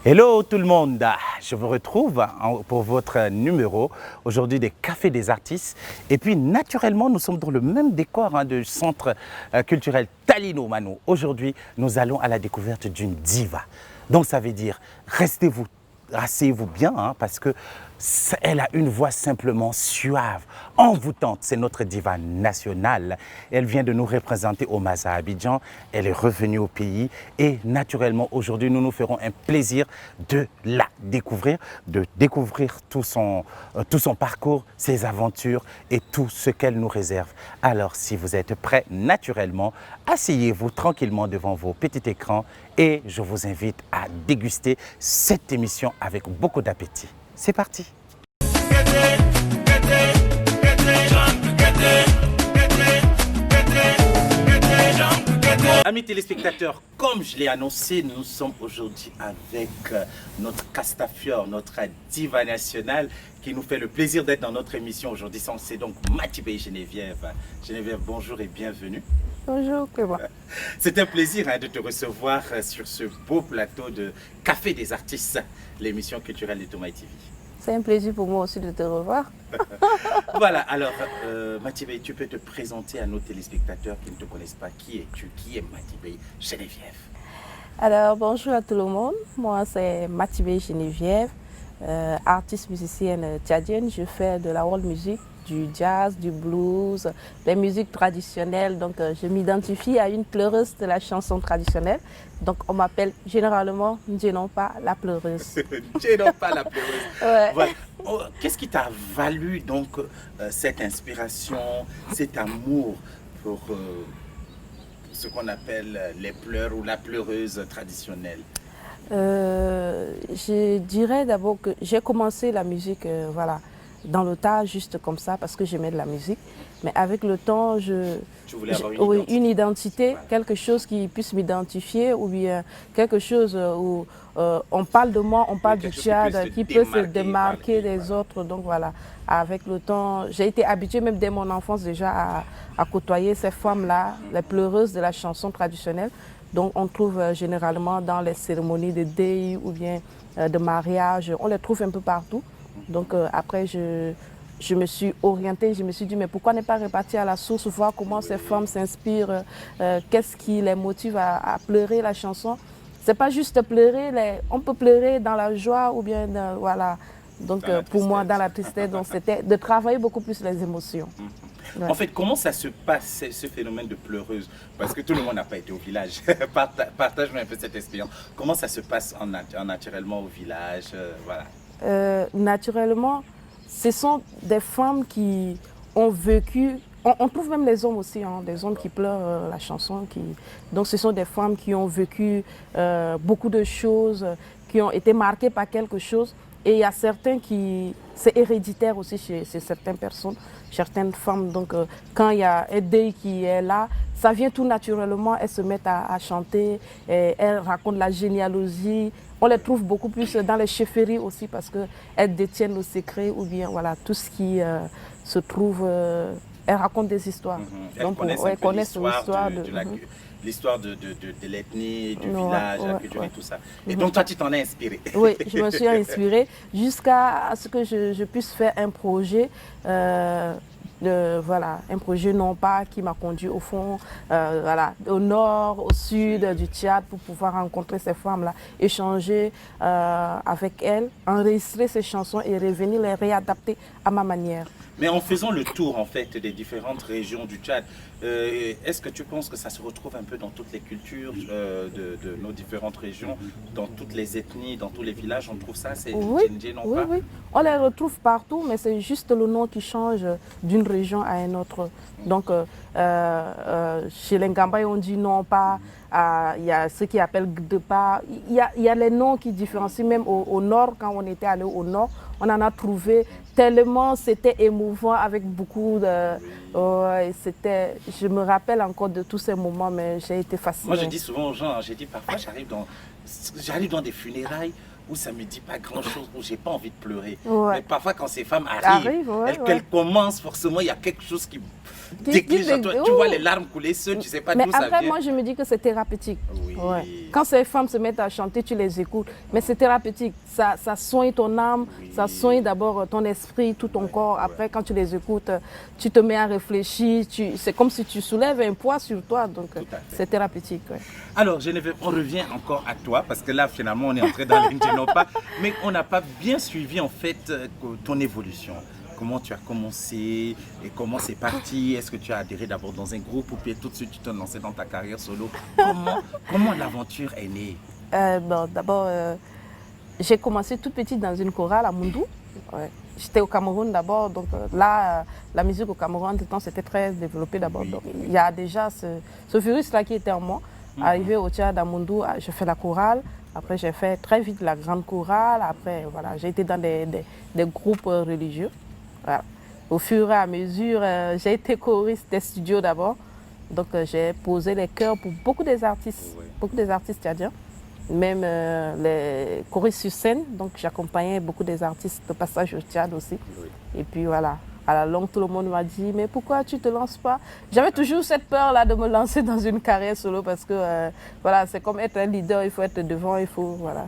Hello tout le monde, je vous retrouve pour votre numéro aujourd'hui des Cafés des artistes. Et puis naturellement, nous sommes dans le même décor du centre culturel Talino Mano. Aujourd'hui, nous allons à la découverte d'une diva. Donc ça veut dire, asseyez-vous bien parce que elle a une voix simplement suave, envoûtante. C'est notre diva nationale. Elle vient de nous représenter au Maza Abidjan. Elle est revenue au pays et naturellement aujourd'hui nous nous ferons un plaisir de la découvrir, tout son parcours, ses aventures et tout ce qu'elle nous réserve. Alors si vous êtes prêts, naturellement, asseyez-vous tranquillement devant vos petits écrans et je vous invite à déguster cette émission avec beaucoup d'appétit. C'est parti. Amis téléspectateurs, comme je l'ai annoncé, nous sommes aujourd'hui avec notre Castafiore, notre diva nationale qui nous fait le plaisir d'être dans notre émission aujourd'hui. C'est donc Matibé Geneviève. Geneviève, bonjour et bienvenue. Bonjour, Clément. C'est un plaisir de te recevoir sur ce beau plateau de Café des artistes, l'émission culturelle de Toumaï TV. C'est un plaisir pour moi aussi de te revoir. Voilà, alors Matibé, tu peux te présenter à nos téléspectateurs qui ne te connaissent pas. Qui es-tu? Qui est Matibé Geneviève? Alors, bonjour à tout le monde. Moi, c'est Matibé Geneviève, artiste musicienne tchadienne. Je fais de la world music, du jazz, du blues, des musiques traditionnelles. Donc, je m'identifie à une pleureuse de la chanson traditionnelle. Donc, on m'appelle généralement Ndjenompa la pleureuse. Ndjenompa la pleureuse. Ouais. Voilà. Oh, qu'est-ce qui t'a valu donc cette inspiration, cet amour pour ce qu'on appelle les pleurs ou la pleureuse traditionnelle? Je dirais d'abord que j'ai commencé la musique, dans le tas, juste comme ça, parce que j'aimais de la musique. Mais avec le temps, tu voulais avoir une identité, voilà. Quelque chose qui puisse m'identifier, ou bien quelque chose où on parle de moi, on parle du Tchad, qui peut se démarquer des autres. Donc voilà, avec le temps, j'ai été habituée même dès mon enfance déjà à côtoyer ces femmes-là, les pleureuses de la chanson traditionnelle. Donc on trouve généralement dans les cérémonies de deuil ou bien de mariage, on les trouve un peu partout. Donc après, je me suis orientée, je me suis dit, mais pourquoi ne pas repartir à la source, voir comment ces femmes s'inspirent, qu'est-ce qui les motive à pleurer la chanson. C'est pas juste pleurer, on peut pleurer dans la joie ou bien, voilà. Donc pour moi, dans la tristesse, donc c'était de travailler beaucoup plus les émotions. Ouais. En fait, comment ça se passe, ce phénomène de pleureuse? Parce que tout le monde n'a pas été au village. Partage-nous un peu cette expérience. Comment ça se passe naturellement au village? Voilà. Naturellement, ce sont des femmes qui ont vécu, on trouve même les hommes aussi, des hommes qui pleurent la chanson. Donc ce sont des femmes qui ont vécu beaucoup de choses, qui ont été marquées par quelque chose. Et il y a certains qui, c'est héréditaire aussi chez certaines personnes, certaines femmes. Donc quand il y a un deuil qui est là, ça vient tout naturellement, elles se mettent à chanter, et elles racontent la généalogie. On les trouve beaucoup plus dans les chefferies aussi parce qu'elles détiennent le secret ou bien voilà, tout ce qui se trouve. Elles racontent des histoires. Donc, elles connaissent l'histoire de l'ethnie, du village, la culture et tout ça. Et donc toi, tu t'en es inspirée? Oui, je me suis inspirée jusqu'à ce que je puisse faire un projet. Un projet non pas qui m'a conduit au fond, au nord, au sud du Tchad pour pouvoir rencontrer ces femmes-là, échanger avec elles, enregistrer ces chansons et revenir les réadapter à ma manière. Mais en faisant le tour en fait des différentes régions du Tchad, est-ce que tu penses que ça se retrouve un peu dans toutes les cultures de nos différentes régions, dans toutes les ethnies, dans tous les villages, on trouve ça? Oui, on les retrouve partout, mais c'est juste le nom qui change d'une région à une autre. Donc chez les Ngambay, on dit non pas, il y a ceux qui appellent Gdepa, il y a les noms qui différencient même au nord. Quand on était allé au nord, on en a trouvé tellement, c'était émouvant avec beaucoup de... je me rappelle encore de tous ces moments, mais j'ai été fascinée. Moi, je dis souvent aux gens, parfois j'arrive dans des funérailles où ça ne me dit pas grand-chose, où j'ai pas envie de pleurer. Ouais. Mais parfois, quand ces femmes arrivent, qu'elles commencent, forcément, il y a quelque chose qui déclenche en toi. Tu vois les larmes couler, tu ne sais pas d'où ça vient. Mais après, moi, je me dis que c'est thérapeutique. Oui. Ouais. quand ces femmes se mettent à chanter, tu les écoutes. Mais c'est thérapeutique. Ça soigne ton âme, ça soigne d'abord ton esprit, tout ton corps. Après, quand tu les écoutes, tu te mets à réfléchir. C'est comme si tu soulèves un poids sur toi. Donc, c'est thérapeutique. Ouais. Alors, Geneviève, on revient encore à toi, parce que là, finalement, on est entré dans l'Indinopa, mais on n'a pas bien suivi, en fait, ton évolution. Comment tu as commencé et comment c'est parti? Est-ce que tu as adhéré d'abord dans un groupe ou bien tout de suite tu t'es lancé dans ta carrière solo? Comment l'aventure est née? Bon, d'abord, j'ai commencé toute petite dans une chorale à Moundou. Ouais. J'étais au Cameroun d'abord, donc là, la musique au Cameroun, en tout temps, c'était très développé d'abord. Oui. Donc il y a déjà ce virus-là qui était en moi. Arrivé au Tchad à Moundou, j'ai fait la chorale. Après, j'ai fait très vite la grande chorale. Après, voilà, j'ai été dans des groupes religieux. Voilà. Au fur et à mesure, j'ai été choriste des studios d'abord. Donc, j'ai posé les chœurs pour beaucoup des artistes tchadiens. Même les choristes sur scène. Donc, j'accompagnais beaucoup des artistes de passage au Tchad aussi. Oui. Et puis, voilà. À la longue, tout le monde m'a dit, mais pourquoi tu ne te lances pas? J'avais toujours cette peur-là de me lancer dans une carrière solo parce que, voilà, c'est comme être un leader, il faut être devant, il faut, voilà.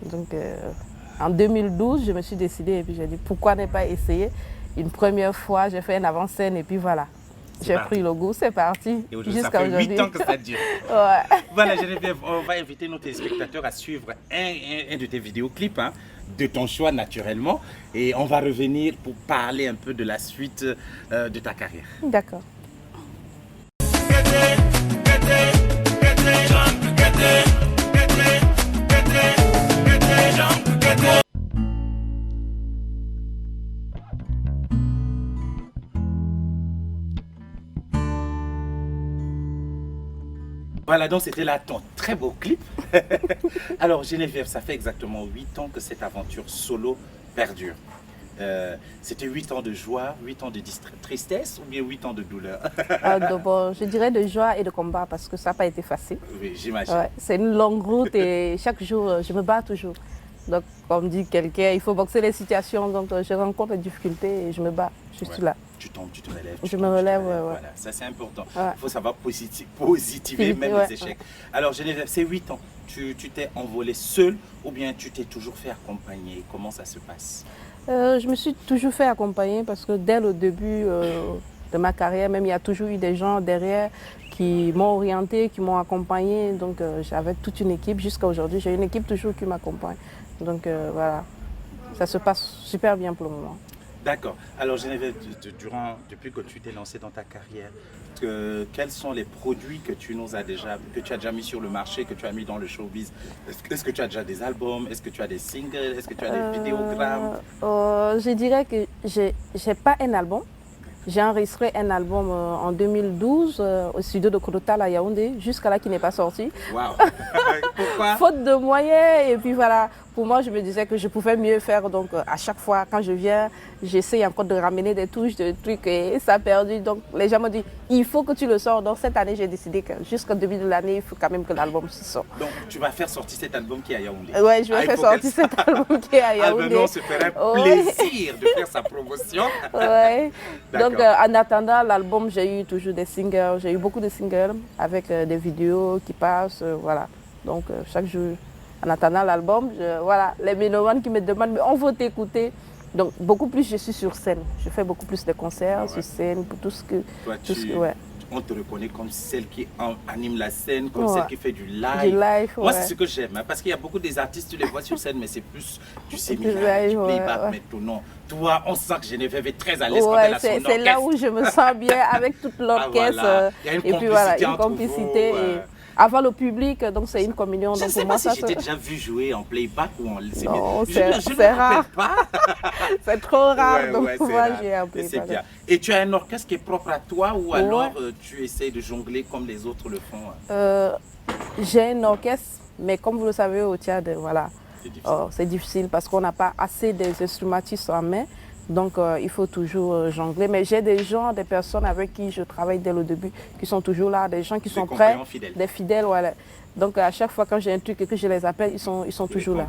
Donc, en 2012, je me suis décidée et puis j'ai dit, pourquoi ne pas essayer? Une première fois, j'ai fait une avant-scène et puis voilà. J'ai pris le goût, c'est parti. Et aujourd'hui, ça fait 8 ans que ça dure. Ouais. Voilà, Geneviève, on va inviter nos téléspectateurs à suivre un de tes vidéoclips, hein, de ton choix naturellement. Et on va revenir pour parler un peu de la suite de ta carrière. D'accord. Voilà, donc c'était là ton très beau clip. Alors Geneviève, ça fait exactement 8 ans que cette aventure solo perdure. C'était 8 ans de joie, 8 ans de tristesse ou bien 8 ans de douleur? D'abord, je dirais de joie et de combat parce que ça n'a pas été facile. Oui, j'imagine. Ouais, c'est une longue route et chaque jour, je me bats toujours. Donc, comme dit quelqu'un, il faut boxer les situations. Donc, je rencontre les difficultés et je me bats. Je suis là. Tu tombes, tu te relèves. Je me relève, ouais. Voilà, ça c'est important. Il faut savoir positiver même les échecs. Alors, Geneviève, c'est 8 ans. Tu t'es envolée seule ou bien tu t'es toujours fait accompagner? Comment ça se passe? Je me suis toujours fait accompagner parce que dès le début de ma carrière, même il y a toujours eu des gens derrière qui m'ont orienté, qui m'ont accompagné. Donc, j'avais toute une équipe. Jusqu'à aujourd'hui, j'ai une équipe toujours qui m'accompagne. Donc, voilà, ça se passe super bien pour le moment. D'accord. Alors Geneviève, depuis que tu t'es lancée dans ta carrière, quels sont les produits que tu as déjà mis sur le marché, que tu as mis dans le showbiz? Est-ce que tu as déjà des albums? Est-ce que tu as des singles? Est-ce que tu as des vidéogrammes? Je dirais que j'ai pas un album. J'ai enregistré un album en 2012 au studio de Kodotal à Yaoundé, jusqu'à là qui n'est pas sorti. Wow. Pourquoi? Faute de moyens. Et puis voilà, pour moi, je me disais que je pouvais mieux faire. Donc à chaque fois, quand je viens, j'essaie encore de ramener des touches, des trucs et ça a perdu. Donc les gens m'ont dit, il faut que tu le sors. Donc cette année, j'ai décidé que jusqu'au début de l'année, il faut quand même que l'album se sorte. Donc tu vas faire sortir cet album qui est à Yaoundé? Oui, je vais faire sortir cet album qui est à Yaoundé. On se ferait plaisir de faire sa promotion. Ouais. Donc en attendant l'album, j'ai eu toujours des singles. J'ai eu beaucoup de singles avec des vidéos qui passent. Voilà. Donc chaque jour, en attendant l'album, voilà, les mélomanes qui me demandent, mais on veut t'écouter. Donc beaucoup plus, je suis sur scène. Je fais beaucoup plus de concerts sur scène pour tout ce que... Toi, on te reconnaît comme celle qui anime la scène, comme celle qui fait du live. Moi, c'est ce que j'aime, hein, parce qu'il y a beaucoup des artistes, tu les vois sur scène, mais c'est plus du séminaire, du playback, mais ton nom. Toi, on sent que Geneviève est très à l'aise quand elle a son orchestre. C'est là où je me sens bien avec toute l'orchestre. Voilà. Il y a une complicité, puis voilà, une complicité. Avant le public, donc c'est une communion. Je ne sais pas si j'ai déjà vu jouer en playback ou en... Non, c'est rare. C'est trop rare, donc moi j'ai un playback. C'est bien. Et tu as un orchestre qui est propre à toi ou alors tu essaies de jongler comme les autres le font? J'ai un orchestre, mais comme vous le savez au Tchad, voilà, c'est difficile parce qu'on n'a pas assez d'instrumentistes en main. Donc, il faut toujours jongler. Mais j'ai des gens, des personnes avec qui je travaille dès le début, qui sont toujours là, des gens qui sont prêts, des fidèles. Voilà. Donc, à chaque fois quand j'ai un truc et que je les appelle, ils sont toujours là.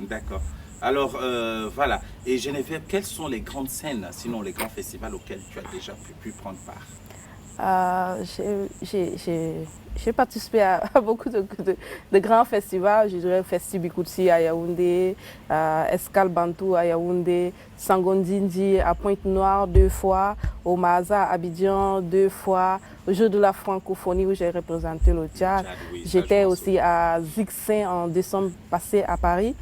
D'accord. Alors, voilà. Et Geneviève, quelles sont les grandes scènes, sinon les grands festivals auxquels tu as déjà pu prendre part? J'ai participé à beaucoup de grands festivals, je dirais Festibikoutsi à Yaoundé, Escale Bantou à Yaoundé, Sangondindi à Pointe-Noire 2 fois, au Maza à Abidjan 2 fois, au Jeu de la francophonie où j'ai représenté le Tchad. Oui, J'étais aussi à Zixin en décembre passé à Paris.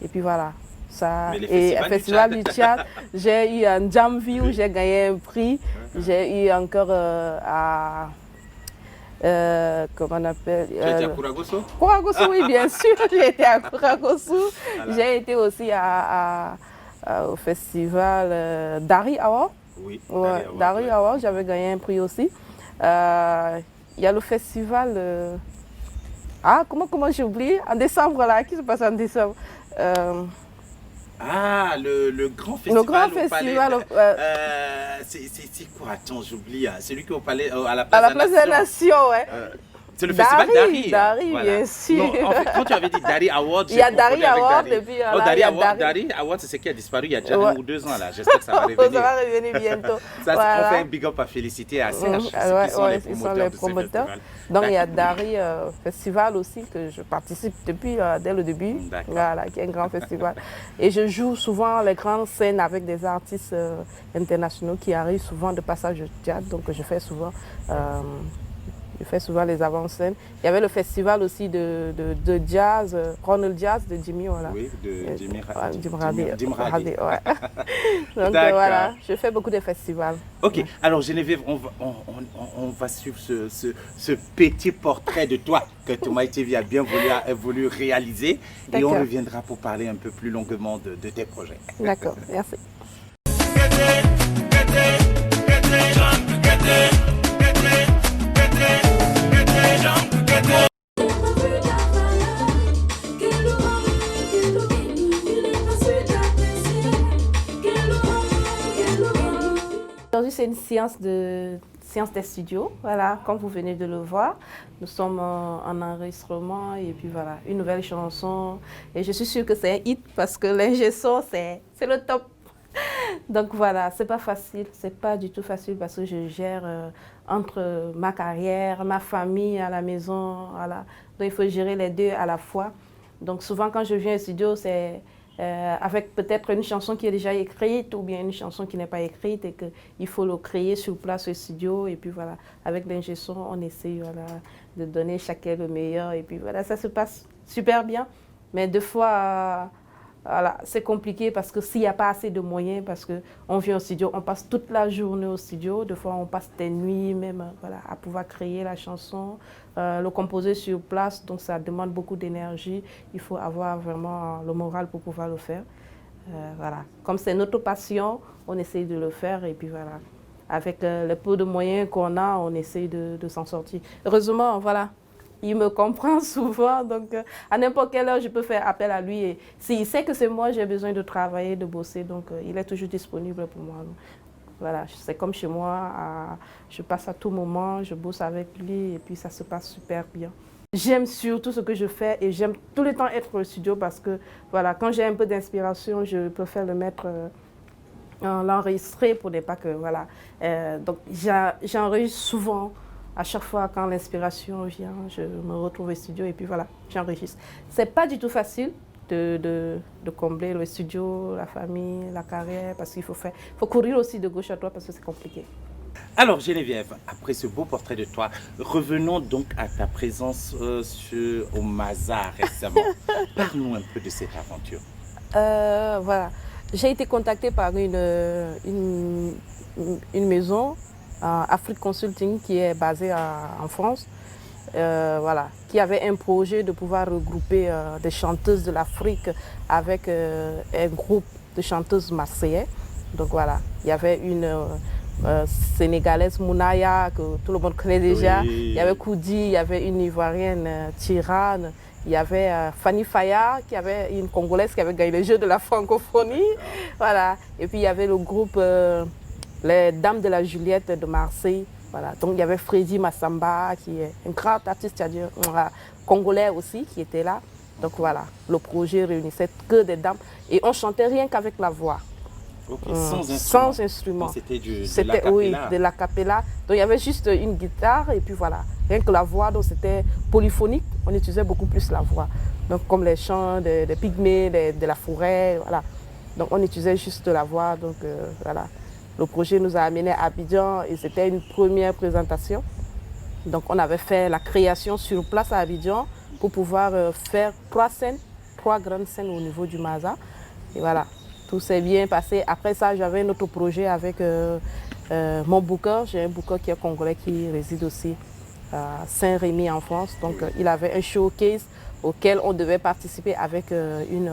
Et puis voilà. Ça, et au Festival du Tchad, j'ai eu un Jamvi où j'ai gagné un prix. J'ai eu encore comment on appelle Tu étais à Kouragosso? Kouragosso, oui, bien sûr, j'ai été à Kouragosso. Voilà. J'ai été aussi au festival Dari Awa. Oui, ouais, Dari Awa, j'avais gagné un prix aussi. Il y a le festival. Comment j'ai oublié? En décembre, là, qui se passe en décembre? Le grand festival. Le grand festival. C'est quoi? Attends, j'oublie. Celui qui est au palais, à la Place des Nations, ouais. C'est le festival Dari. Dari, voilà. Bien sûr. Non, en fait, quand tu avais dit Dari Award, il y a Dari Award et puis Dari Award, c'est ce qui a disparu il y a déjà 1 ou 2 ans là. J'espère que ça va revenir. Ça va revenir bientôt. Ça, voilà. On fait un big up à féliciter à CH, ils sont les promoteurs. Donc il y a Dari Festival aussi que je participe depuis dès le début. Voilà, qui est un grand festival. Et je joue souvent les grandes scènes avec des artistes internationaux qui arrivent souvent de passage au théâtre. Donc je fais souvent les avant-scènes. Il y avait le festival aussi de jazz, Ronald Jazz de Jimmy. Voilà. Oui, de Jimmy Radi. Ouais. Donc voilà, je fais beaucoup de festivals. Ok, ouais. Alors Geneviève, on va suivre ce petit portrait de toi que Thomas TV a bien voulu réaliser. Et on reviendra pour parler un peu plus longuement de tes projets. D'accord, merci. Aujourd'hui, c'est une séance des studios, voilà, comme vous venez de le voir. Nous sommes en enregistrement et puis voilà, une nouvelle chanson. Et je suis sûre que c'est un hit parce que l'ingé son, c'est le top. Donc voilà, c'est pas facile, c'est pas du tout facile parce que je gère entre ma carrière, ma famille à la maison, voilà. Donc il faut gérer les deux à la fois. Donc souvent quand je viens au studio, c'est avec peut-être une chanson qui est déjà écrite ou bien une chanson qui n'est pas écrite et qu'il faut le créer sur place au studio. Et puis voilà, avec l'ingé son, on essaie de donner chacun le meilleur. Et puis voilà, ça se passe super bien. Mais des fois, voilà, c'est compliqué parce que s'il n'y a pas assez de moyens, parce qu'on vient au studio, on passe toute la journée au studio. Des fois, on passe des nuits même voilà, à pouvoir créer la chanson, le composer sur place. Donc, ça demande beaucoup d'énergie. Il faut avoir vraiment le moral pour pouvoir le faire. Voilà. Comme c'est notre passion, on essaye de le faire. Et puis voilà, avec le peu de moyens qu'on a, on essaye de s'en sortir. Heureusement, voilà. Il me comprend souvent, donc à n'importe quelle heure, je peux faire appel à lui. Et s'il sait que c'est moi, j'ai besoin de travailler, de bosser, donc il est toujours disponible pour moi. Donc, voilà, c'est comme chez moi, je passe à tout moment, je bosse avec lui et puis ça se passe super bien. J'aime surtout ce que je fais et j'aime tout le temps être au studio parce que voilà, quand j'ai un peu d'inspiration, je préfère le mettre l'enregistrer pour ne pas que voilà. Donc j'enregistre souvent. À chaque fois, quand l'inspiration vient, je me retrouve au studio et puis voilà, j'enregistre. C'est pas du tout facile de combler le studio, la famille, la carrière, parce qu'il faut courir aussi de gauche à droite parce que c'est compliqué. Alors Geneviève, après ce beau portrait de toi, revenons donc à ta présence au Maza récemment. Parle-nous un peu de cette aventure. Voilà, j'ai été contactée par une maison, Afrique Consulting, qui est basée en France, voilà, qui avait un projet de pouvoir regrouper des chanteuses de l'Afrique avec un groupe de chanteuses marseillais. Donc voilà, il y avait une sénégalaise, Mounaya, que tout le monde connaît déjà. Oui. Il y avait Koudi, il y avait une Ivoirienne, Tirane. Il y avait Fanny Faya, qui avait une Congolaise qui avait gagné les Jeux de la francophonie. Voilà. Et puis il y avait le groupe Les Dames de la Juliette de Marseille. Voilà. Donc il y avait Freddy Massamba, qui est un grand artiste congolais aussi, qui était là. Donc voilà, le projet réunissait que des dames. Et on chantait rien qu'avec la voix. Ok, sans instrument. Sans instrument. C'était de l'acapella. Oui, de l'acapella. Donc il y avait juste une guitare et puis voilà. Rien que la voix, donc c'était polyphonique. On utilisait beaucoup plus la voix. Donc comme les chants des pygmées, de la forêt, voilà. Donc on utilisait juste la voix. Donc voilà. Le projet nous a amenés à Abidjan et c'était une première présentation. Donc on avait fait la création sur place à Abidjan pour pouvoir faire 3 scènes, 3 grandes scènes au niveau du Maza. Et voilà, tout s'est bien passé. Après ça, j'avais un autre projet avec mon booker. J'ai un booker qui est congolais qui réside aussi à Saint-Rémy en France. Donc il avait un showcase auquel on devait participer avec une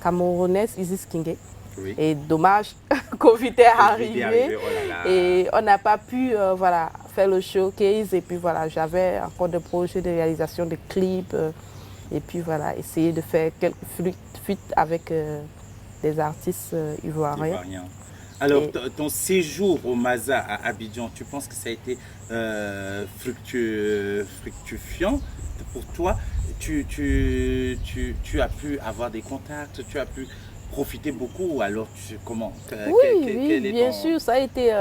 Camerounaise, Isis Kingé. Oui. Et dommage, Covid est arrivé et on n'a pas pu voilà, faire le showcase. Et puis voilà, j'avais encore des projets de réalisation de clips. Et puis voilà, essayer de faire quelques fuites avec des artistes ivoiriens. Alors, ton séjour au Maza à Abidjan, tu penses que ça a été fructifiant pour toi? Tu as pu avoir des contacts, tu as pu profiter beaucoup ou alors comment? Oui, bien sûr, ça a été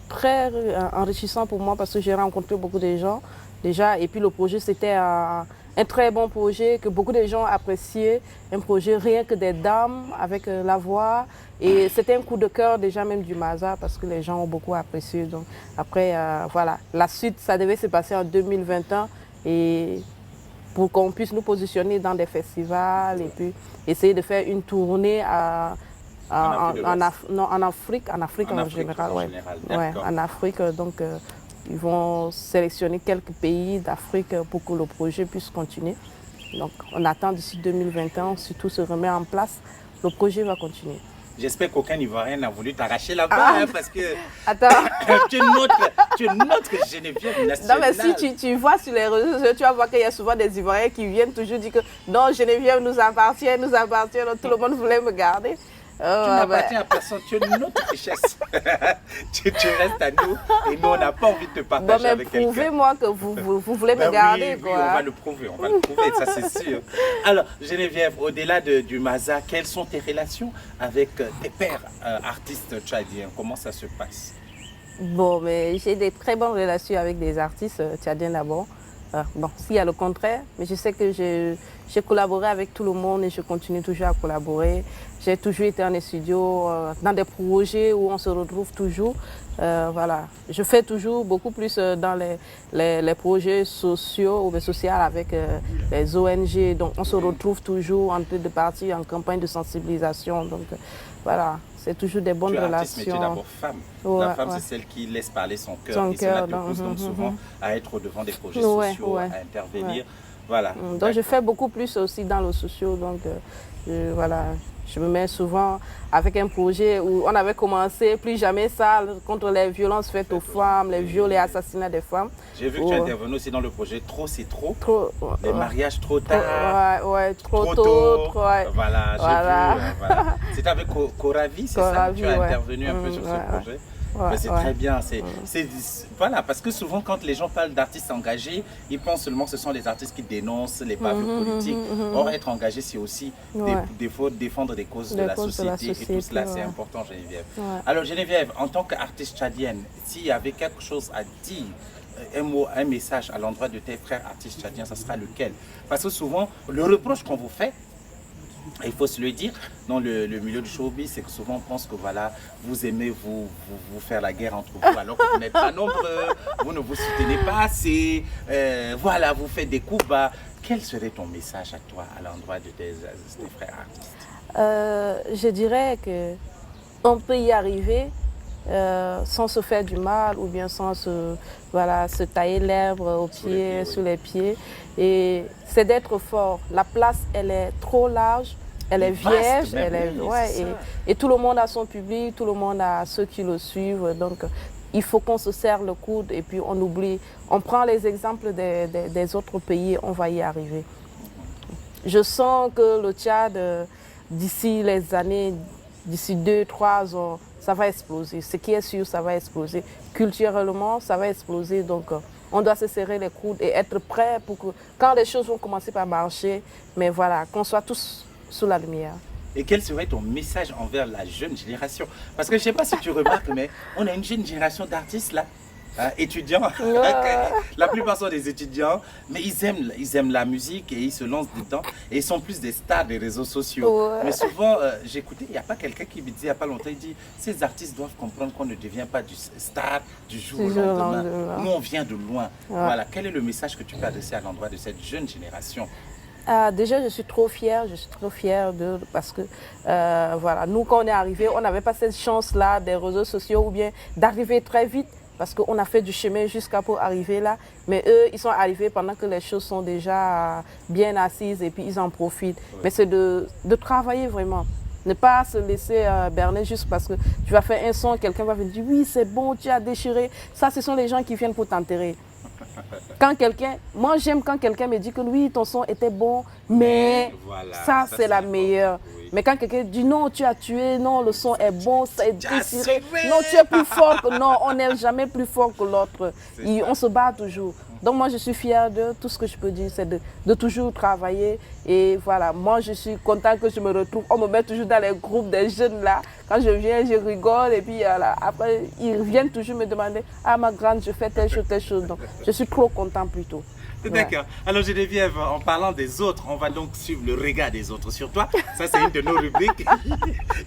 très enrichissant pour moi parce que j'ai rencontré beaucoup de gens déjà et puis le projet c'était un très bon projet que beaucoup de gens appréciaient, un projet rien que des dames avec la voix et c'était un coup de cœur déjà même du Maza parce que les gens ont beaucoup apprécié. Donc après voilà, la suite ça devait se passer en 2021 et pour qu'on puisse nous positionner dans des festivals et puis essayer de faire une tournée en Afrique en général. Ouais. Ouais, en Afrique, donc ils vont sélectionner quelques pays d'Afrique pour que le projet puisse continuer. Donc on attend d'ici 2021, si tout se remet en place, le projet va continuer. J'espère qu'aucun Ivoirien n'a voulu t'arracher là-bas, hein, parce que attends. tu es notre Geneviève nationale. Non, mais si tu vois sur les réseaux sociaux, tu vas voir qu'il y a souvent des Ivoiriens qui viennent toujours dire que non, Geneviève nous appartient, donc tout le monde voulait me garder. Tu n'appartiens à personne, tu es notre richesse. tu restes à nous et nous, on n'a pas envie de te partager avec quelqu'un. Prouvez-moi que vous voulez me garder. Oui, on va le prouver, ça c'est sûr. Alors, Geneviève, au-delà du Maza, quelles sont tes relations avec tes pairs artistes tchadiens? Comment ça se passe? Bon, mais j'ai des très bonnes relations avec des artistes tchadiens d'abord. Bon, s'il y a le contraire, mais je sais que j'ai collaboré avec tout le monde et je continue toujours à collaborer. J'ai toujours été en studio, dans des projets où on se retrouve toujours. Voilà. Je fais toujours beaucoup plus dans les projets sociaux ou sociaux avec les ONG. Donc on se retrouve toujours en train de partir en campagne de sensibilisation. Donc voilà. C'est toujours des bonnes relations. Tu es d'abord femme. La femme, c'est celle qui laisse parler son cœur. Et cela te pousse donc souvent à être au-devant des projets sociaux, à intervenir. Voilà. Donc je fais beaucoup plus aussi dans le social. Donc voilà, je me mets souvent avec un projet où on avait commencé, plus jamais ça, contre les violences faites aux femmes, les viols et assassinats des femmes. J'ai vu que tu es intervenu aussi dans le projet Trop c'est trop. Les mariages trop tard. Trop tôt. Voilà, j'ai vu. Voilà. C'est avec Coravi, c'est ça? Tu as intervenu un peu sur ce projet. Mais c'est très bien. Voilà, parce que souvent, quand les gens parlent d'artistes engagés, ils pensent seulement que ce sont les artistes qui dénoncent les bavures politiques. Or, être engagé, c'est aussi défendre des causes de la société. Et tout cela, c'est important, Geneviève. Alors, Geneviève, en tant qu'artiste tchadienne, s'il y avait quelque chose à dire, un mot, un message à l'endroit de tes frères artistes tchadiens, ça sera lequel? Parce que souvent, le reproche qu'on vous fait, il faut se le dire, dans le milieu du showbiz, c'est que souvent on pense que voilà, vous aimez vous faire la guerre entre vous alors que vous n'êtes pas nombreux, vous ne vous soutenez pas assez, voilà, vous faites des coups bas. Quel serait ton message à toi, à l'endroit de tes frères artistes? Je dirais qu'on peut y arriver sans se faire du mal ou bien sans se tailler l'herbe aux pieds, sous les pieds. Et c'est d'être fort. La place, elle est trop large, elle est vierge, et tout le monde a son public, tout le monde a ceux qui le suivent. Donc, il faut qu'on se serre le coude et puis on oublie. On prend les exemples des autres pays, on va y arriver. Je sens que le Tchad, d'ici les années, d'ici 2-3 ans, ça va exploser. Ce qui est sûr, ça va exploser. Culturellement, ça va exploser. Donc, on doit se serrer les coudes et être prêt pour que, quand les choses vont commencer par marcher, mais voilà, qu'on soit tous sous la lumière. Et quel serait ton message envers la jeune génération? Parce que je ne sais pas si tu remarques, mais on a une jeune génération d'artistes là, étudiants. La plupart sont des étudiants, mais ils aiment la musique et ils se lancent dedans. Et ils sont plus des stars des réseaux sociaux. Mais souvent, j'écoutais, il n'y a pas quelqu'un qui me dit il n'y a pas longtemps, il dit ces artistes doivent comprendre qu'on ne devient pas du star du jour au lendemain. Nous, on vient de loin. Voilà. Quel est le message que tu peux adresser à l'endroit de cette jeune génération? Déjà, je suis trop fière parce que voilà, nous, quand on est arrivé, on n'avait pas cette chance-là des réseaux sociaux ou bien d'arriver très vite. Parce qu'on a fait du chemin jusqu'à pour arriver là. Mais eux, ils sont arrivés pendant que les choses sont déjà bien assises et puis ils en profitent. Oui. Mais c'est de travailler vraiment. Ne pas se laisser berner juste parce que tu vas faire un son, quelqu'un va venir dire oui, c'est bon, tu as déchiré. Ça, ce sont les gens qui viennent pour t'enterrer. Moi j'aime quand quelqu'un me dit que oui, ton son était bon, mais voilà, ça c'est la meilleure. Oui. Mais quand quelqu'un dit non, tu as tué, non, le son est bon, ça est déchiré, non, tu es plus fort que non, on n'est jamais plus fort que l'autre. On se bat toujours. Donc moi je suis fière de tout ce que je peux dire, c'est de toujours travailler. Et voilà, moi je suis contente que je me retrouve. On me met toujours dans les groupes des jeunes là. Quand je viens, je rigole et puis voilà, après ils viennent toujours me demander ah ma grande, je fais telle chose. Donc je suis trop contente plutôt. D'accord. Alors Geneviève, en parlant des autres, on va donc suivre le regard des autres sur toi. Ça c'est une de nos rubriques.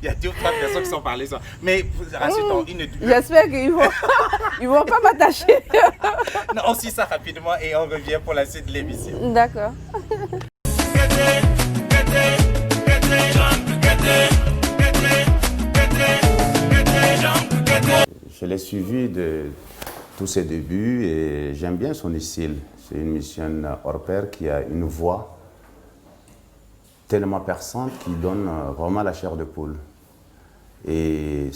Il y a 2 ou 3 personnes qui sont parlées ça. Mais rassure-toi, j'espère qu'ils vont pas m'attacher. Non, on suit ça rapidement et on revient pour la suite de l'émission. D'accord. Je l'ai suivi de tous ses débuts et j'aime bien son style. C'est une musicienne hors pair qui a une voix tellement perçante qui donne vraiment la chair de poule. Et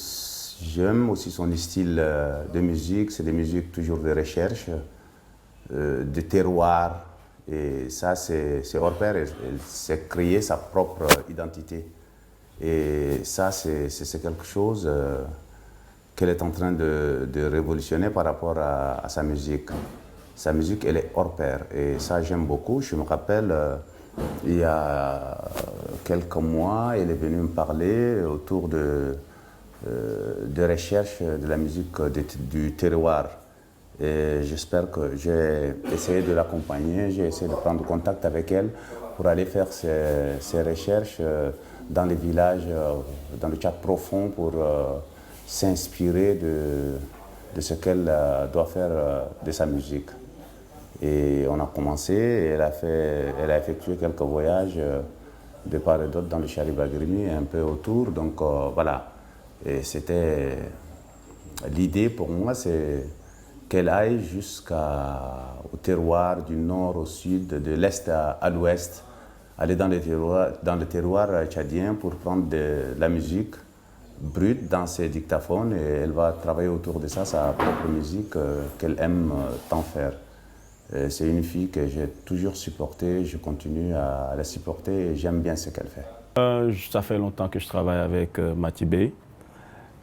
j'aime aussi son style de musique. C'est des musiques toujours de recherche, de terroir. Et ça, c'est hors pair. Elle s'est créé sa propre identité. Et ça, c'est quelque chose qu'elle est en train de révolutionner par rapport à sa musique. Sa musique, elle est hors pair et ça, j'aime beaucoup. Je me rappelle, il y a quelques mois, elle est venue me parler autour de recherche de la musique du terroir. Et j'espère que j'ai essayé de l'accompagner, j'ai essayé de prendre contact avec elle pour aller faire ces recherches dans les villages, dans le Tchad profond, pour s'inspirer de ce qu'elle doit faire de sa musique. Et on a commencé, et elle a effectué quelques voyages de part et d'autre dans le Charibagrimi et un peu autour. Donc voilà, et c'était l'idée pour moi, c'est qu'elle aille jusqu'au terroir du nord au sud, de l'est à l'ouest, aller dans le terroir tchadien pour prendre de la musique brute dans ses dictaphones et elle va travailler autour de ça, sa propre musique qu'elle aime tant faire. C'est une fille que j'ai toujours supportée, je continue à la supporter et j'aime bien ce qu'elle fait. Ça fait longtemps que je travaille avec Matibé.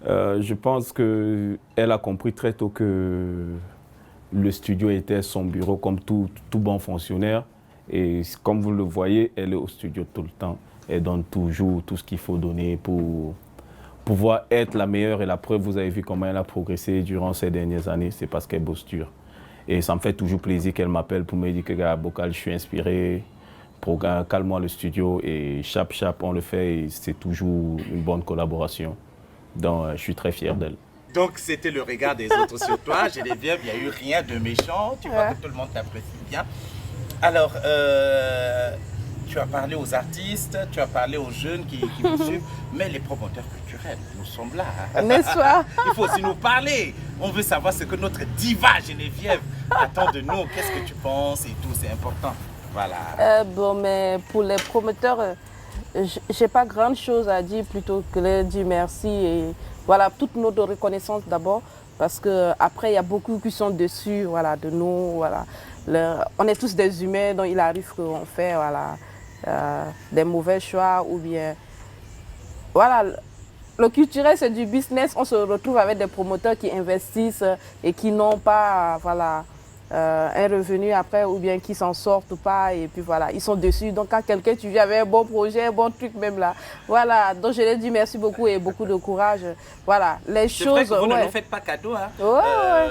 Je pense qu'elle a compris très tôt que le studio était son bureau comme tout bon fonctionnaire. Et comme vous le voyez, elle est au studio tout le temps. Elle donne toujours tout ce qu'il faut donner pour pouvoir être la meilleure. Et la preuve, vous avez vu comment elle a progressé durant ces dernières années, c'est parce qu'elle bosse dur. Et ça me fait toujours plaisir qu'elle m'appelle pour me dire que gars, Bocal, je suis inspiré, calme-moi le studio et chap, on le fait et c'est toujours une bonne collaboration. Donc je suis très fier d'elle. Donc c'était le regard des autres sur toi, Geneviève, il n'y a eu rien de méchant, tu vois que tout le monde t'apprécie bien. Alors, tu as parlé aux artistes, tu as parlé aux jeunes qui vous suivent, mais les promoteurs culturels, nous sommes là. N'est-ce pas? Il faut aussi nous parler. On veut savoir ce que notre diva Geneviève attend de nous. Qu'est-ce que tu penses et tout, c'est important. Voilà. Bon, mais pour les promoteurs, j'ai pas grand chose à dire plutôt que de dire merci et voilà, toute notre reconnaissance d'abord, parce qu'après, il y a beaucoup qui sont dessus, voilà, de nous, voilà. On est tous des humains, donc il arrive qu'on fait, voilà, des mauvais choix ou bien, voilà, le culturel c'est du business, on se retrouve avec des promoteurs qui investissent et qui n'ont pas, voilà, un revenu après ou bien qui s'en sortent ou pas et puis voilà, ils sont dessus. Donc quand quelqu'un, tu viens avec un bon projet, un bon truc même là, voilà. Donc je leur dis merci beaucoup et beaucoup de courage. Voilà, les C'est choses... vrai que vous ne ouais. nous faites pas cadeau, hein.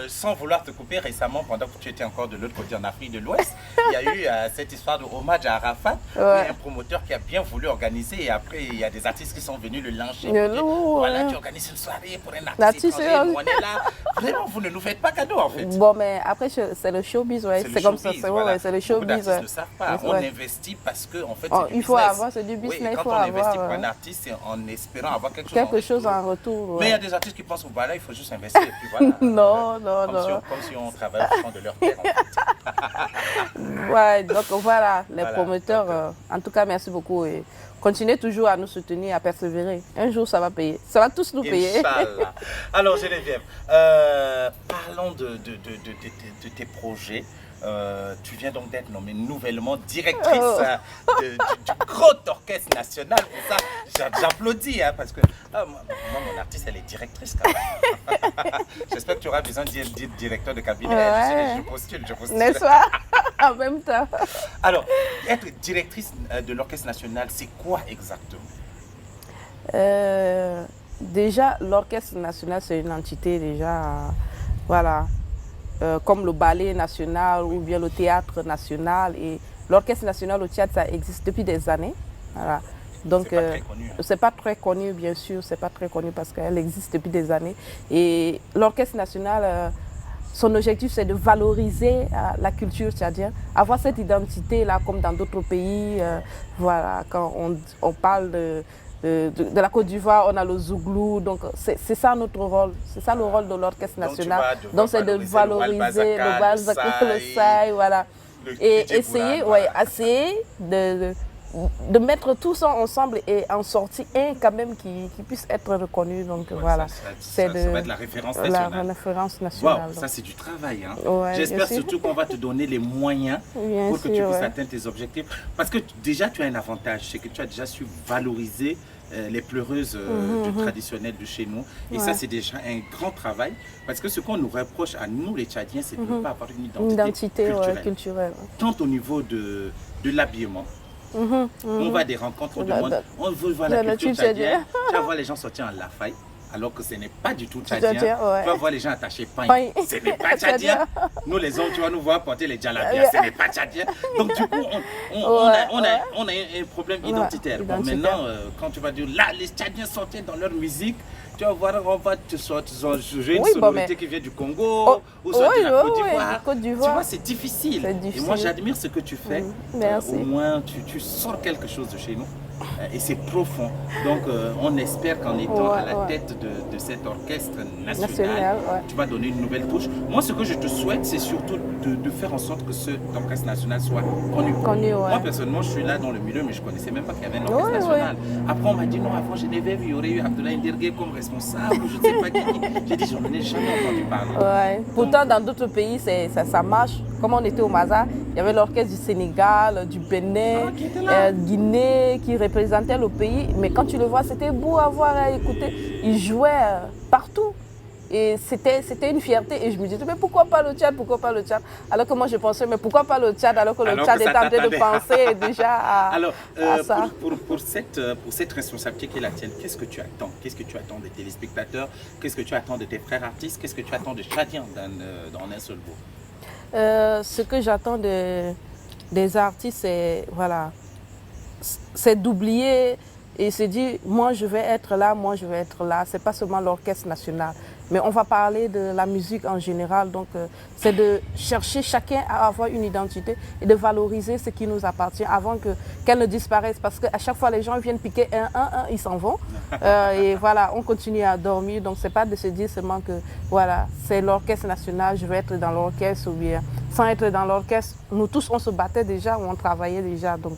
Sans vouloir te couper récemment, pendant que tu étais encore de l'autre côté en Afrique de l'Ouest, il y a eu cette histoire de hommage à Arafat. Il y a un promoteur qui a bien voulu organiser et après il y a des artistes qui sont venus le lyncher. Voilà, tu organises une soirée pour un artiste étranger, on est là. Vraiment, vous ne nous faites pas cadeau en fait. Bon, mais après, c'est le showbiz, ouais. C'est comme ça, c'est le showbiz. Beaucoup d'artistes ne savent pas. On investit parce que en fait, il faut avoir, c'est du business. Oui, quand on investit pour un artiste, c'est en espérant avoir quelque chose en retour. Mais il y a des artistes qui pensent, voilà, il faut juste investir et puis voilà. Non. Comme si on travaillait au fond de leur terre, en fait. Ouais, donc voilà, les promoteurs, en tout cas, merci beaucoup. Et continuez toujours à nous soutenir, à persévérer. Un jour, ça va payer. Ça va tous nous payer. Inch'Allah. Alors, Geneviève, parlons de tes projets. Tu viens donc d'être nommée nouvellement directrice du grand orchestre national. Pour ça, j'applaudis, hein, parce que moi, mon artiste, elle est directrice quand même. J'espère que tu auras besoin d'être directeur de cabinet. Ouais. Je postule. N'est-ce pas? En même temps. Alors, être directrice de l'orchestre national, c'est quoi exactement? Déjà, l'orchestre national, c'est une entité déjà, voilà. Comme le ballet national ou bien le théâtre national. Et l'orchestre national au théâtre, ça existe depuis des années. Voilà. Donc, c'est pas très connu, bien sûr, c'est pas très connu parce qu'elle existe depuis des années. Et l'orchestre national, son objectif, c'est de valoriser la culture tchadienne, avoir cette identité-là comme dans d'autres pays. Voilà, quand on parle de la Côte d'Ivoire, on a le Zouglou, donc c'est ça notre rôle, c'est ça le rôle de l'orchestre national. Donc c'est de valoriser le balzac, le saï, voilà. Et essayer de mettre tout ça ensemble et en sortir un quand même qui puisse être reconnu. Donc voilà, ça va être la référence nationale. La référence nationale. Wow, ça c'est du travail. Hein. Ouais, j'espère surtout qu'on va te donner les moyens pour que tu puisses atteindre tes objectifs. Parce que déjà tu as un avantage, c'est que tu as déjà su valoriser les pleureuses du traditionnel de chez nous. Et ça c'est déjà un grand travail. Parce que ce qu'on nous reproche à nous les Tchadiens, c'est de ne pas avoir une identité culturelle. Tant au niveau de l'habillement. On va à des rencontres de monde, on veut voir la culture tchadienne. Tu vas voir les gens sortir en lafaille, alors que ce n'est pas du tout tchadien. Tu vas voir les gens attachés pain, ce n'est pas tchadien. Nous les hommes, tu vas nous voir porter les djalabias, ce n'est pas tchadien. Donc du coup, on a un problème identitaire. Bon, maintenant, quand tu vas dire là, les Tchadiens sortaient dans leur musique, tu vas voir, on va te sortir une sonorité qui vient du Congo ou sortir de la Côte d'Ivoire. Tu vois, c'est difficile. Et moi, j'admire ce que tu fais. Merci. Au moins, tu sors quelque chose de chez nous. Et c'est profond. Donc, on espère qu'en étant à la tête de cet orchestre national, tu vas donner une nouvelle touche. Moi, ce que je te souhaite, c'est surtout de faire en sorte que cet orchestre national soit connu. Moi, personnellement, je suis là dans le milieu, mais je ne connaissais même pas qu'il y avait un orchestre national. Après, on m'a dit non, avant Geneviève, il y aurait eu Abdoulaye Ndirgué comme responsable, je ne sais pas qui. J'ai dit, j'en ai jamais entendu parler. Pourtant, dans d'autres pays, ça marche. Comme on était au Maza, il y avait l'orchestre du Sénégal, du Bénin, Guinée, qui représentait le pays. Mais quand tu le vois, c'était beau à voir, à écouter. Ils jouaient partout. Et c'était une fierté. Et je me disais, mais pourquoi pas le Tchad, pourquoi pas le Tchad? Alors que moi, je pensais, mais pourquoi pas le Tchad, alors que le Tchad est en train de penser déjà à ça. Pour cette responsabilité qui est la tienne, qu'est-ce que tu attends? Qu'est-ce que tu attends des téléspectateurs? Qu'est-ce que tu attends de tes frères artistes? Qu'est-ce que tu attends de Tchadiens dans un seul mot? Ce que j'attends des artistes, c'est d'oublier et se dire, moi je vais être là, moi je vais être là. C'est pas seulement l'orchestre national, mais on va parler de la musique en général. Donc c'est de chercher chacun à avoir une identité et de valoriser ce qui nous appartient avant qu'elle ne disparaisse. Parce qu'à chaque fois les gens viennent piquer un, ils s'en vont. Et voilà, on continue à dormir. Donc c'est pas de se dire seulement que voilà, c'est l'orchestre national, je vais être dans l'orchestre ou bien sans être dans l'orchestre. Nous tous on se battait déjà, on travaillait déjà. Donc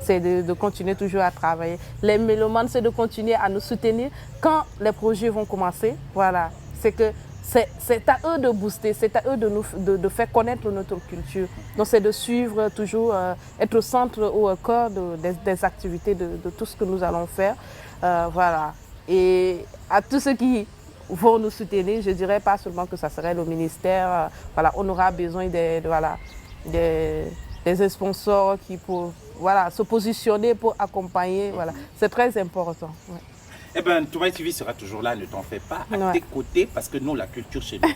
c'est de continuer toujours à travailler. Les mélomanes, c'est de continuer à nous soutenir quand les projets vont commencer. Voilà, c'est que c'est à eux de booster, c'est à eux de faire connaître notre culture. Donc c'est de suivre toujours, être au centre, au cœur des activités, de tout ce que nous allons faire. Voilà. Et à tous ceux qui vont nous soutenir. Je dirais pas seulement que ça serait le ministère. Voilà, on aura besoin des sponsors qui pour se positionner pour accompagner. Voilà, c'est très important. Ouais. Eh bien, Toumaï TV sera toujours là, ne t'en fais pas, à tes côtés, parce que nous, la culture chez nous,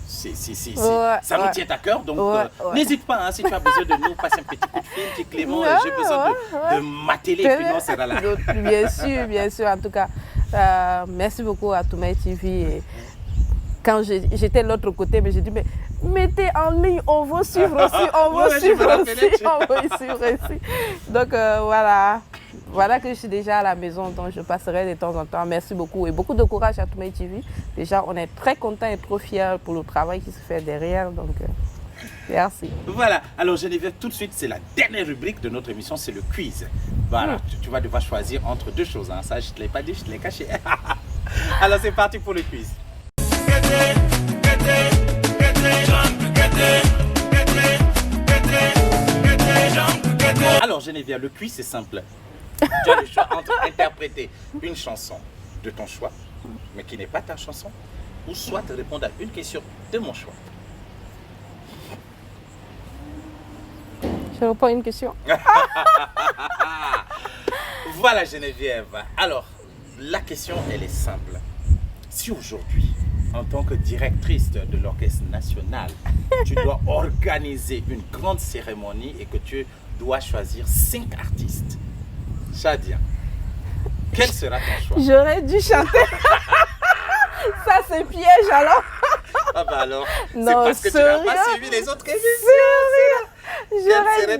ça nous tient à cœur. Donc, n'hésite pas, hein, si tu as besoin de nous, passe un petit coup de fil, dis Clément, j'ai besoin de ma télé, et puis non, on sera là. Bien sûr. En tout cas, merci beaucoup à Toumaï TV. Et quand j'étais de l'autre côté, mais j'ai dit, mais mettez en ligne, on va suivre aussi, on va suivre aussi. Donc, voilà que je suis déjà à la maison, donc je passerai de temps en temps. Merci beaucoup et beaucoup de courage à Toumaï TV. Déjà, on est très contents et trop fiers pour le travail qui se fait derrière. Donc, merci. Voilà. Alors, Geneviève, tout de suite, c'est la dernière rubrique de notre émission, c'est le quiz. Voilà, tu vas devoir choisir entre deux choses. Hein. Ça, je ne te l'ai pas dit, je te l'ai caché. Alors, c'est parti pour le quiz. Alors, Geneviève, le quiz, c'est simple. Tu as le choix entre interpréter une chanson de ton choix, mais qui n'est pas ta chanson, ou soit te répondre à une question de mon choix. Je réponds à une question. Voilà, Geneviève. Alors, la question, elle est simple. Si aujourd'hui, en tant que directrice de l'Orchestre national, tu dois organiser une grande cérémonie et que tu dois choisir 5 artistes, Shadia, quel sera ton choix? J'aurais dû chanter. Ça, c'est piège alors. Ah bah alors, c'est Non, parce que tu n'as pas suivi les autres émissions. J'aurais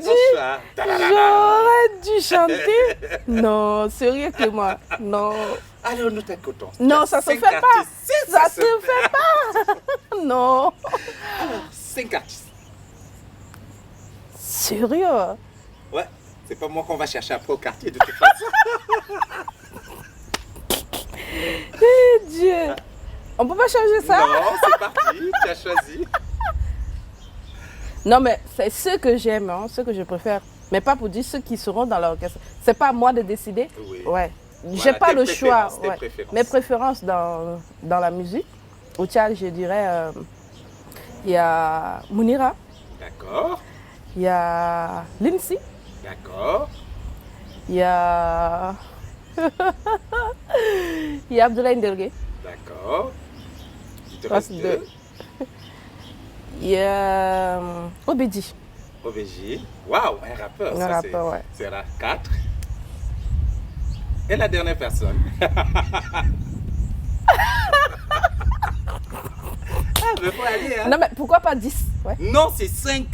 dû chanter. Non, sérieux que moi. Non. Alors nous t'écoutons. Non, ça se fait pas. Ça se fait pas. Non. Alors, 5 artistes. Sérieux? Ouais, c'est pas moi qu'on va chercher après au quartier de toute façon. Dieu. On peut pas changer ça? Non, c'est parti, tu as choisi. Non, mais c'est ceux que j'aime, hein, ceux que je préfère. Mais pas pour dire ceux qui seront dans l'orchestre. C'est pas à moi de décider. Oui. Ouais. Voilà, J'ai pas le choix. Tes préférences. Mes préférences dans la musique. Au Tchad, je dirais, il y a Mounira. D'accord. Il y a Lindsay. D'accord. Il y a... il y a Abdoulaye Ndelgué. D'accord. Il te Ça, reste c'est 2. deux. Il y a Obedi. OVJ. Waouh, un rappeur. Un ça, rappeur, ouais. C'est là 4. Et la dernière personne. Ah, mais faut aller, hein. Non, mais pourquoi pas 10? Ouais. Non, c'est 5.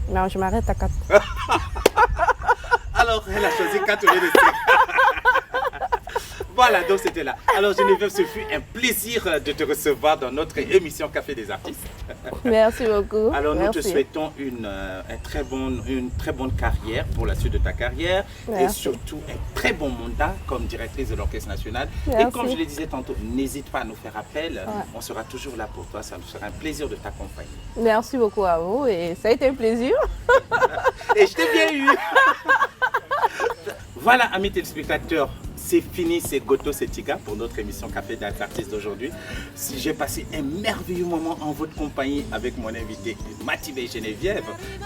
Non, je m'arrête à 4. Alors, elle a choisi 4 au lieu de 5. Voilà, donc c'était là. Alors Geneviève, ce fut un plaisir de te recevoir dans notre émission Café des artistes. Merci beaucoup. Alors nous Merci. te souhaitons une très bonne carrière pour la suite de ta carrière. Merci. Et surtout un très bon mandat comme directrice de l'Orchestre national. Merci. Et comme je le disais tantôt, n'hésite pas à nous faire appel. On sera toujours là pour toi. Ça nous sera un plaisir de t'accompagner. Merci beaucoup à vous et ça a été un plaisir. Et je t'ai bien eu. Voilà, amis téléspectateurs, c'est fini, c'est Goto, c'est Tiga pour notre émission Café des artistes d'aujourd'hui. Si j'ai passé un merveilleux moment en votre compagnie avec mon invité Matibé Geneviève,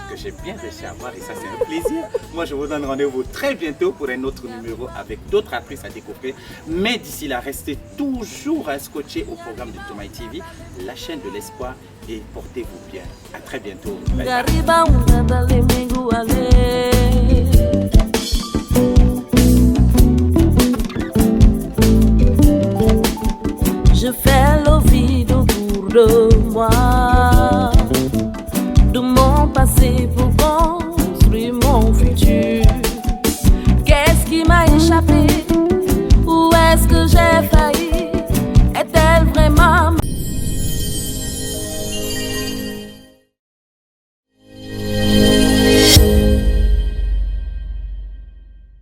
que j'ai bien réussi à voir et ça c'est un plaisir. Moi je vous donne rendez-vous très bientôt pour un autre numéro avec d'autres actrices à découvrir. Mais d'ici là, restez toujours scotchés au programme de Toumaï TV, la chaîne de l'espoir, et portez-vous bien. À très bientôt. Bye bye. Je fais le vide autour de moi, de mon passé pour bon.